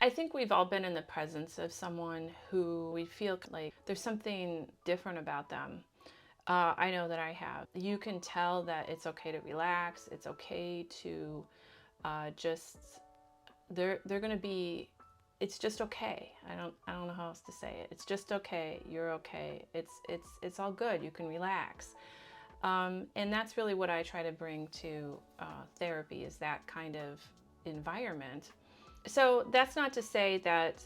I think we've all been in the presence of someone who we feel like there's something different about them. I know that I have. You can tell that it's okay to relax. It's okay to just they're going to be. It's just okay. I don't know how else to say it. It's just okay. You're okay. It's all good. You can relax. And that's really what I try to bring to therapy, is that kind of environment. So that's not to say that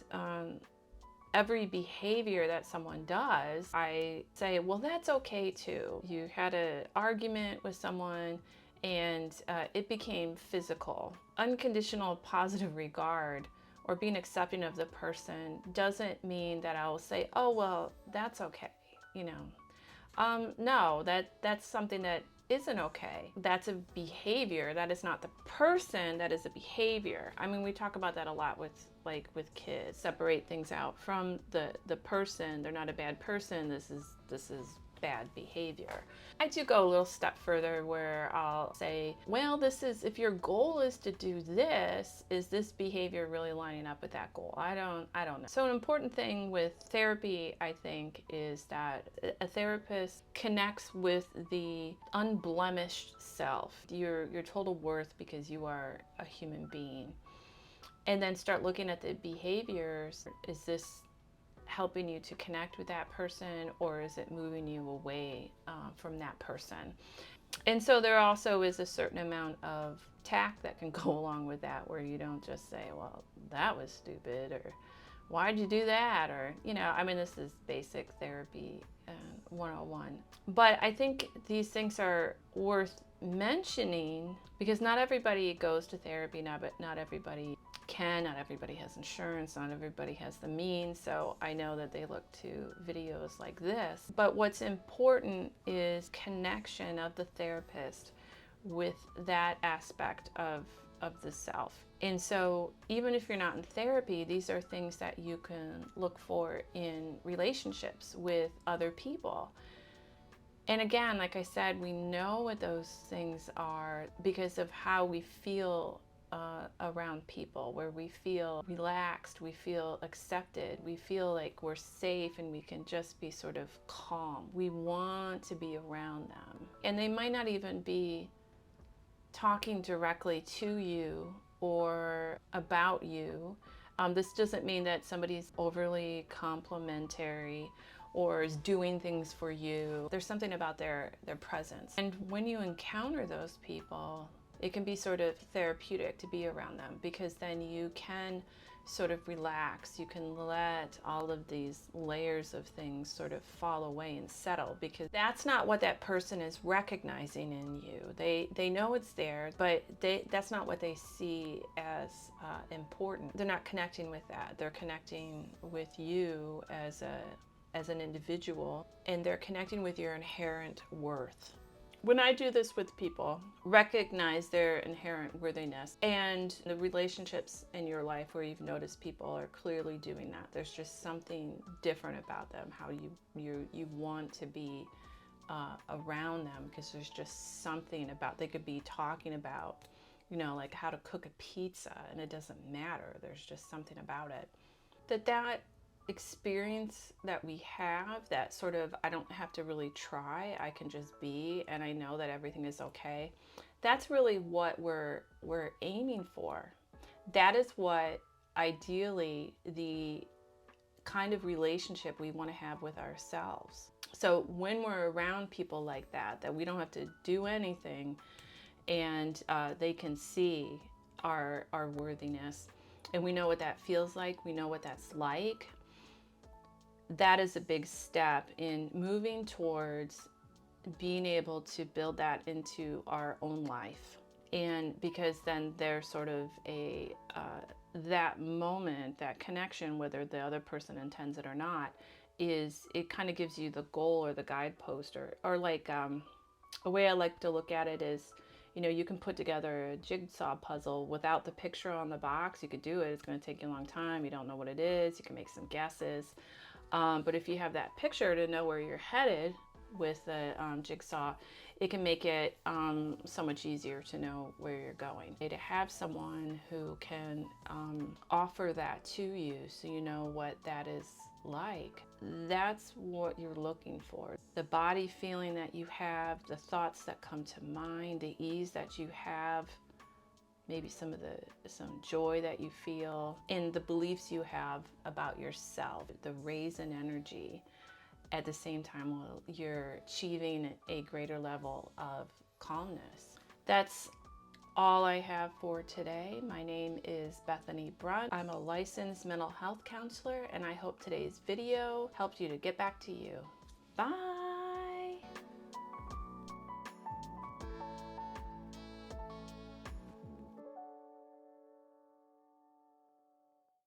every behavior that someone does, I say, well, that's okay too. You had an argument with someone and it became physical. Unconditional positive regard or being accepting of the person doesn't mean that I'll say, oh, well, that's okay, you know. No, that's something that isn't okay. That's a behavior. That is not the person. That is a behavior. I mean, we talk about that a lot with kids. Separate things out from the person. They're not a bad person. This is bad behavior. I do go a little step further where I'll say, well, this is, if your goal is to do this, is this behavior really lining up with that goal? I don't know. So an important thing with therapy, I think, is that a therapist connects with the unblemished self, your total worth, because you are a human being. And then start looking at the behaviors. Is this helping you to connect with that person, or is it moving you away from that person? And so there also is a certain amount of tact that can go along with that, where you don't just say, well, that was stupid, or why'd you do that, or, you know, I mean, this is basic therapy 101. But I think these things are worth mentioning because not everybody goes to therapy now, but not everybody can, not everybody has insurance, not everybody has the means, so I know that they look to videos like this. But what's important is connection of the therapist with that aspect of the self. And so even if you're not in therapy, these are things that you can look for in relationships with other people. And again, like I said, we know what those things are because of how we feel around people, where we feel relaxed, we feel accepted, we feel like we're safe and we can just be sort of calm. We want to be around them. And they might not even be talking directly to you or about you. This doesn't mean that somebody's overly complimentary or is doing things for you. There's something about their presence. And when you encounter those people, it can be sort of therapeutic to be around them, because then you can sort of relax. You can let all of these layers of things sort of fall away and settle, because that's not what that person is recognizing in you. They know it's there, but that's not what they see as important. They're not connecting with that. They're connecting with you as an individual, and they're connecting with your inherent worth. When I do this with people, recognize their inherent worthiness and the relationships in your life where you've noticed people are clearly doing that. There's just something different about them, how you want to be around them, because there's just something about, they could be talking about, you know, like how to cook a pizza, and it doesn't matter. There's just something about it. That experience that we have, that sort of, I don't have to really try, I can just be, and I know that everything is okay. That's really what we're aiming for. That is what ideally the kind of relationship we want to have with ourselves. So when we're around people like that we don't have to do anything, and they can see our worthiness, and we know what that feels like, we know what that's like, that is a big step in moving towards being able to build that into our own life. And because then there's sort of that moment, that connection, whether the other person intends it or not, it kind of gives you the goal or the guidepost, or like a way I like to look at it is, you know, you can put together a jigsaw puzzle without the picture on the box. You could do it. It's going to take you a long time. You don't know what it is. You can make some guesses. But if you have that picture to know where you're headed, with the jigsaw, it can make it so much easier to know where you're going. To have someone who can offer that to you so you know what that is like, that's what you're looking for. The body feeling that you have, the thoughts that come to mind, the ease that you have, maybe some joy that you feel, and the beliefs you have about yourself, the raise in energy at the same time while you're achieving a greater level of calmness. That's all I have for today. My name is Bethany Brunt. I'm a licensed mental health counselor, and I hope today's video helped you to get back to you. Bye.